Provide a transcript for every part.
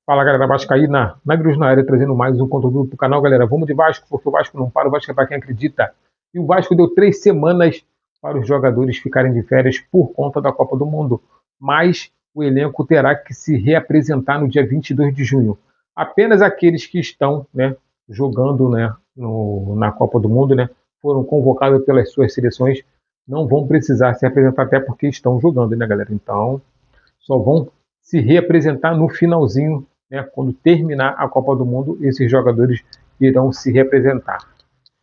Fala galera, Vascaína, Nagros na área, trazendo mais um conteúdo para o canal, galera. Vamos de Vasco, porque o Vasco não para, o Vasco é para quem acredita. E o Vasco deu 3 semanas para os jogadores ficarem de férias por conta da Copa do Mundo. Mas o elenco terá que se reapresentar no dia 22 de junho. Apenas aqueles que estão jogando na Copa do Mundo, foram convocados pelas suas seleções, não vão precisar se apresentar até porque estão jogando, né, galera? Então, só vão se reapresentar no finalzinho, quando terminar a Copa do Mundo, esses jogadores irão se representar.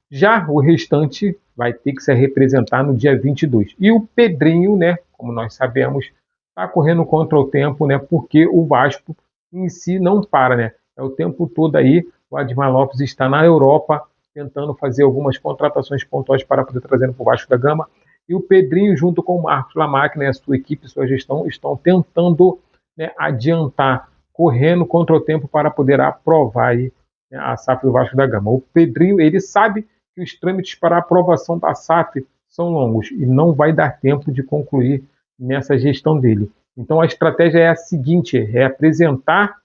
Já o restante vai ter que se representar no dia 22. E o Pedrinho, como nós sabemos, está correndo contra o tempo, porque o Vasco em si não para, É o tempo todo aí, o Admar Lopes está na Europa tentando fazer algumas contratações pontuais para poder trazer para o Vasco da Gama. E o Pedrinho, junto com o Marcos Lamarck, a sua equipe, sua gestão, estão tentando adiantar, correndo contra o tempo para poder aprovar aí, a SAF do Vasco da Gama. O Pedrinho, ele sabe que os trâmites para a aprovação da SAF são longos e não vai dar tempo de concluir nessa gestão dele. Então a estratégia é a seguinte, é apresentar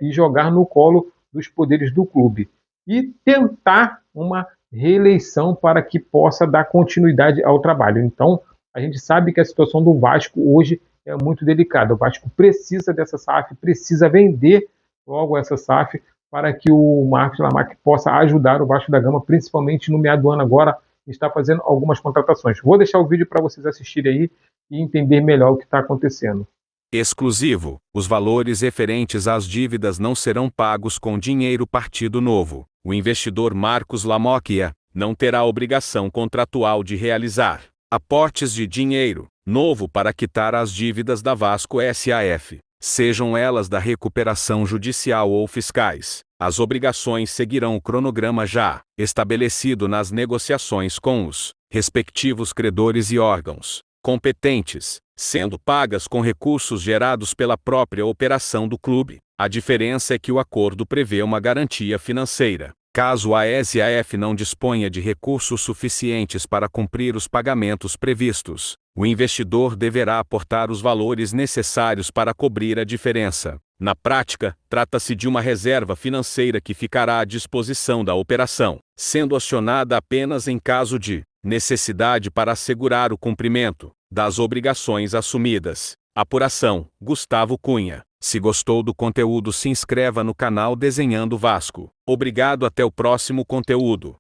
e jogar no colo dos poderes do clube e tentar uma reeleição para que possa dar continuidade ao trabalho. Então, a gente sabe que a situação do Vasco hoje é muito delicada. O Vasco precisa dessa SAF, precisa vender logo essa SAF para que o Marcos Lamarck possa ajudar o Vasco da Gama, principalmente no meado do ano agora, está fazendo algumas contratações. Vou deixar o vídeo para vocês assistirem aí e entender melhor o que está acontecendo. Exclusivo: os valores referentes às dívidas não serão pagos com dinheiro partido novo. O investidor Marcos Lamarck não terá obrigação contratual de realizar aportes de dinheiro novo para quitar as dívidas da Vasco SAF, sejam elas da recuperação judicial ou fiscais. As obrigações seguirão o cronograma já estabelecido nas negociações com os respectivos credores e órgãos competentes, sendo pagas com recursos gerados pela própria operação do clube. A diferença é que o acordo prevê uma garantia financeira. Caso a SAF não disponha de recursos suficientes para cumprir os pagamentos previstos, o investidor deverá aportar os valores necessários para cobrir a diferença. Na prática, trata-se de uma reserva financeira que ficará à disposição da operação, sendo acionada apenas em caso de necessidade para assegurar o cumprimento das obrigações assumidas. Apuração: Gustavo Cunha. Se gostou do conteúdo, se inscreva no canal Desenhando Vasco. Obrigado, até o próximo conteúdo.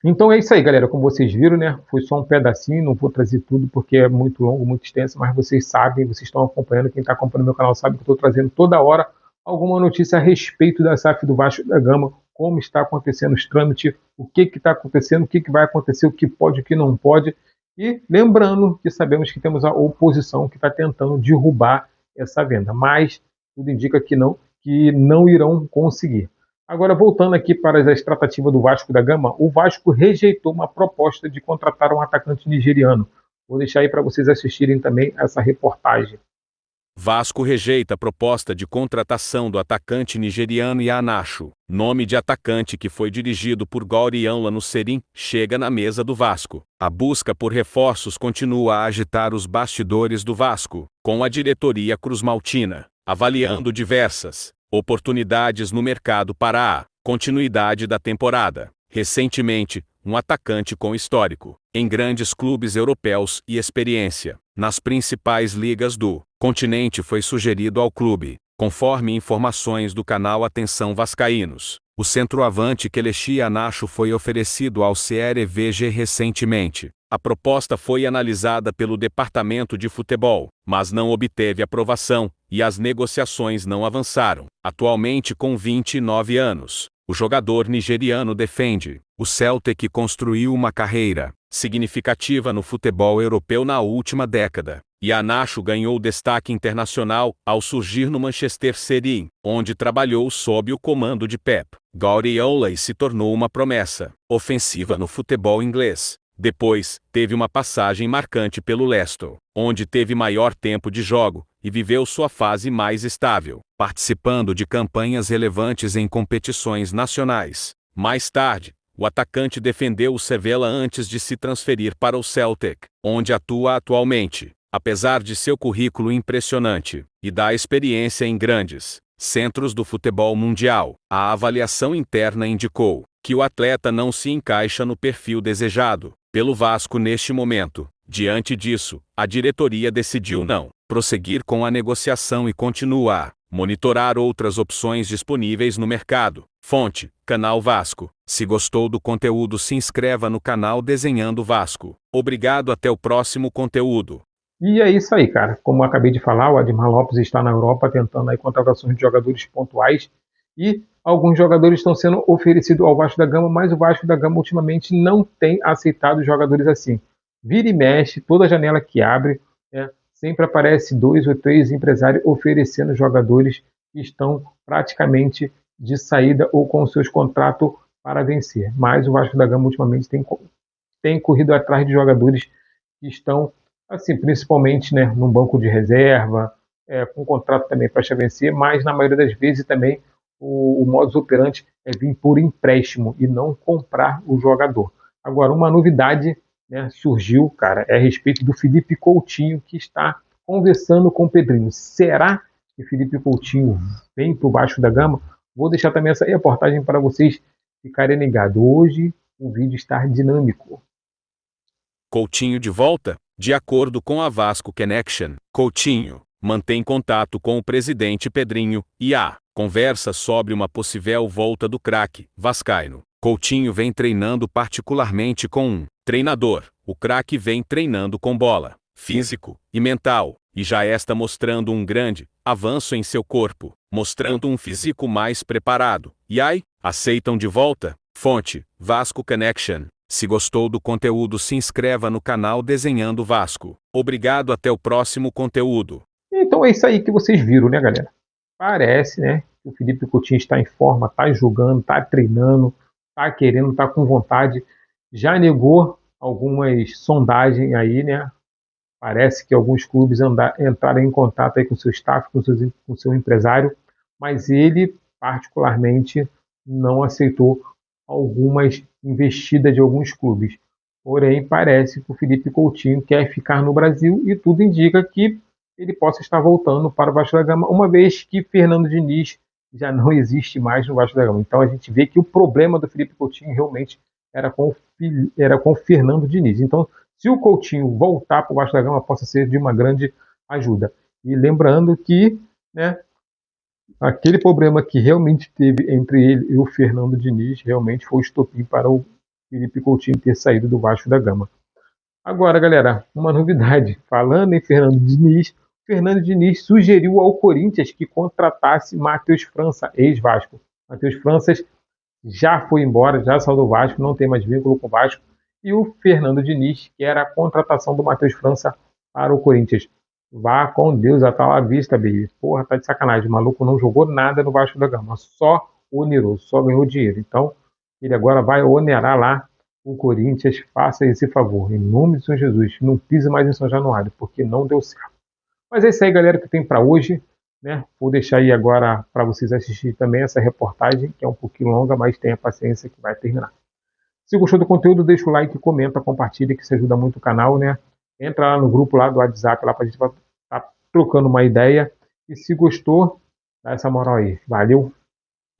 Então é isso aí, galera. Como vocês viram, foi só um pedacinho, não vou trazer tudo porque é muito longo, muito extenso, mas vocês sabem, vocês estão acompanhando, quem está acompanhando meu canal sabe que eu estou trazendo toda hora alguma notícia a respeito da SAF do Vasco da Gama, como está acontecendo os trâmites, o que está acontecendo, o que vai acontecer, o que pode, o que não pode. E lembrando que sabemos que temos a oposição que está tentando derrubar essa venda, mas tudo indica que não irão conseguir. Agora, voltando aqui para as tratativas do Vasco da Gama, o Vasco rejeitou uma proposta de contratar um atacante nigeriano. Vou deixar aí para vocês assistirem também essa reportagem. Vasco rejeita a proposta de contratação do atacante nigeriano Iheanacho. Nome de atacante que foi dirigido por Gaurião Serim chega na mesa do Vasco. A busca por reforços continua a agitar os bastidores do Vasco, com a diretoria cruzmaltina avaliando diversas oportunidades no mercado para a continuidade da temporada. Recentemente, um atacante com histórico em grandes clubes europeus e experiência nas principais ligas do continente foi sugerido ao clube. Conforme informações do canal Atenção Vascaínos, o centroavante Kelechi Iheanacho foi oferecido ao CRVG recentemente. A proposta foi analisada pelo departamento de futebol, mas não obteve aprovação, e as negociações não avançaram. Atualmente com 29 anos, o jogador nigeriano defende: o Celtic construiu uma carreira significativa no futebol europeu na última década. Iheanacho ganhou destaque internacional ao surgir no Manchester City, onde trabalhou sob o comando de Pep Guardiola e se tornou uma promessa ofensiva no futebol inglês. Depois, teve uma passagem marcante pelo Leicester, onde teve maior tempo de jogo e viveu sua fase mais estável, participando de campanhas relevantes em competições nacionais. Mais tarde, o atacante defendeu o Sevilla antes de se transferir para o Celtic, onde atua atualmente. Apesar de seu currículo impressionante e da experiência em grandes Centros do Futebol Mundial. A avaliação interna indicou que o atleta não se encaixa no perfil desejado pelo Vasco neste momento. Diante disso, a diretoria decidiu não prosseguir com a negociação e continua a monitorar outras opções disponíveis no mercado. Fonte: Canal Vasco. Se gostou do conteúdo, se inscreva no canal Desenhando Vasco. Obrigado, até o próximo conteúdo. E é isso aí, cara. Como eu acabei de falar, o Admar Lopes está na Europa tentando aí contratações de jogadores pontuais e alguns jogadores estão sendo oferecidos ao Vasco da Gama, mas o Vasco da Gama ultimamente não tem aceitado jogadores assim. Vira e mexe, toda janela que abre, sempre aparece 2 ou 3 empresários oferecendo jogadores que estão praticamente de saída ou com seus contratos para vencer. Mas o Vasco da Gama ultimamente tem corrido atrás de jogadores que estão, assim, principalmente, né, num banco de reserva, com contrato também para vencer, mas na maioria das vezes também o modus operandi é vir por empréstimo e não comprar o jogador. Agora, uma novidade, né, surgiu, cara, é a respeito do Felipe Coutinho, que está conversando com o Pedrinho. Será que Felipe Coutinho vem para o Vasco da Gama? Vou deixar também essa reportagem para vocês ficarem ligados. Hoje o vídeo está dinâmico. Coutinho de volta? De acordo com a Vasco Connection, Coutinho mantém contato com o presidente Pedrinho e a conversa sobre uma possível volta do craque vascaíno. Coutinho vem treinando particularmente com um treinador. O craque vem treinando com bola, físico e mental, e já está mostrando um grande avanço em seu corpo, mostrando um físico mais preparado. E aí, aceitam de volta? Fonte: Vasco Connection. Se gostou do conteúdo, se inscreva no canal Desenhando Vasco. Obrigado, até o próximo conteúdo. Então é isso aí que vocês viram, né, galera? Parece, né, que o Felipe Coutinho está em forma, está jogando, está treinando, está querendo, está com vontade. Já negou algumas sondagens aí, né? Parece que alguns clubes entraram em contato aí com seu staff, com seu empresário, mas ele particularmente não aceitou algumas investidas de alguns clubes. Porém, parece que o Felipe Coutinho quer ficar no Brasil e tudo indica que ele possa estar voltando para o Vasco da Gama, uma vez que Fernando Diniz já não existe mais no Vasco da Gama. Então a gente vê que o problema do Felipe Coutinho realmente era com o Fernando Diniz. Então, se o Coutinho voltar para o Vasco da Gama, possa ser de uma grande ajuda. E lembrando que, né, aquele problema que realmente teve entre ele e o Fernando Diniz realmente foi o estopim para o Felipe Coutinho ter saído do Vasco da Gama. Agora, galera, uma novidade. Falando em Fernando Diniz sugeriu ao Corinthians que contratasse Matheus França, ex-Vasco. Matheus França já foi embora, já saiu do Vasco, não tem mais vínculo com o Vasco. E o Fernando Diniz quer a contratação do Matheus França para o Corinthians. Vá com Deus, a tal à vista, baby. Porra, tá de sacanagem. O maluco não jogou nada no Vasco da Gama, só onerou, só ganhou dinheiro. Então, ele agora vai onerar lá o Corinthians. Faça esse favor, em nome de São Jesus. Não pise mais em São Januário, porque não deu certo. Mas é isso aí, galera, que tem para hoje, né? Vou deixar aí agora para vocês assistirem também essa reportagem, que é um pouquinho longa, mas tenha paciência que vai terminar. Se gostou do conteúdo, deixa o like, comenta, compartilha, que isso ajuda muito o canal, né? Entra lá no grupo lá do WhatsApp, lá pra gente estar trocando uma ideia. E se gostou, dá essa moral aí. Valeu!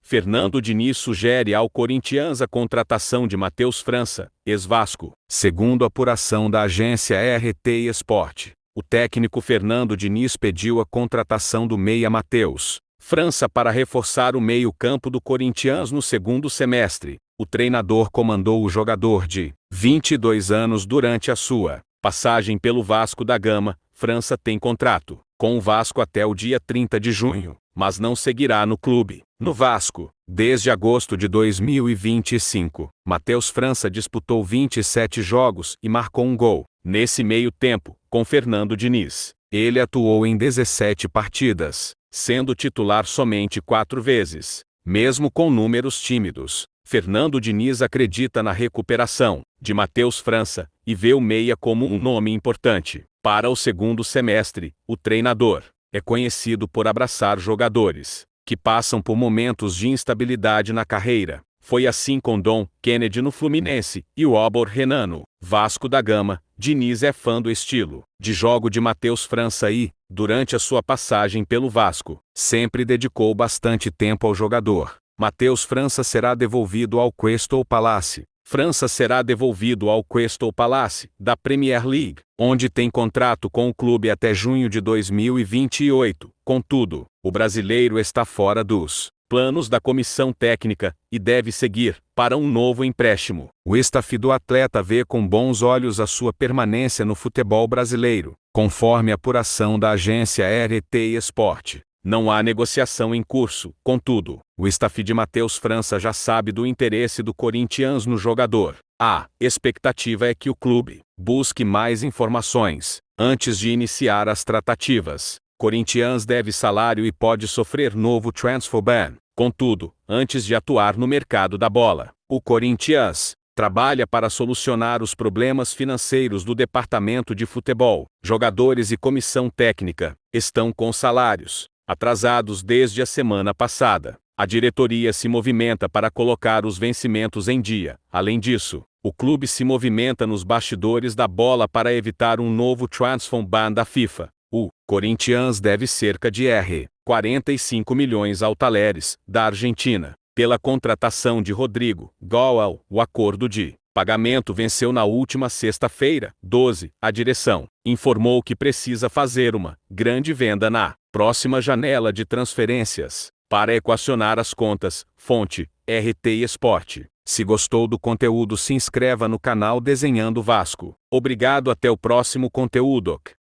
Fernando Diniz sugere ao Corinthians a contratação de Matheus França, ex-Vasco. Segundo a apuração da agência RT Sport, o técnico Fernando Diniz pediu a contratação do meia Matheus França para reforçar o meio-campo do Corinthians no segundo semestre. O treinador comandou o jogador de 22 anos durante a sua passagem pelo Vasco da Gama. França tem contrato com o Vasco até o dia 30 de junho, mas não seguirá no clube. No Vasco, desde agosto de 2025, Matheus França disputou 27 jogos e marcou um gol. Nesse meio tempo, com Fernando Diniz, ele atuou em 17 partidas, sendo titular somente 4 vezes. Mesmo com números tímidos, Fernando Diniz acredita na recuperação de Matheus França e vê o meia como um nome importante. Para o segundo semestre, o treinador é conhecido por abraçar jogadores que passam por momentos de instabilidade na carreira. Foi assim com Dom Kennedy no Fluminense e o Albor Renano, Vasco da Gama. Diniz é fã do estilo de jogo de Matheus França e Durante a sua passagem pelo Vasco, sempre dedicou bastante tempo ao jogador. Matheus França será devolvido ao Crystal Palace. França será devolvido ao Crystal Palace, da Premier League, onde tem contrato com o clube até junho de 2028. Contudo, o brasileiro está fora dos planos da comissão técnica e deve seguir para um novo empréstimo. O staff do atleta vê com bons olhos a sua permanência no futebol brasileiro, conforme a apuração da agência RT Sport. Não há negociação em curso, contudo, o staff de Matheus França já sabe do interesse do Corinthians no jogador. A expectativa é que o clube busque mais informações antes de iniciar as tratativas. Corinthians deve salário e pode sofrer novo transfer ban. Contudo, antes de atuar no mercado da bola, o Corinthians trabalha para solucionar os problemas financeiros do departamento de futebol. Jogadores e comissão técnica estão com salários atrasados desde a semana passada. A diretoria se movimenta para colocar os vencimentos em dia. Além disso, o clube se movimenta nos bastidores da bola para evitar um novo transfer ban da FIFA. O Corinthians deve cerca de R$ 45 milhões ao Talleres, da Argentina, pela contratação de Rodrigo Goal. O acordo de pagamento venceu na última sexta-feira, 12. A direção informou que precisa fazer uma grande venda na próxima janela de transferências para equacionar as contas. Fonte: RT Sport. Se gostou do conteúdo, se inscreva no canal Desenhando Vasco. Obrigado, até o próximo conteúdo.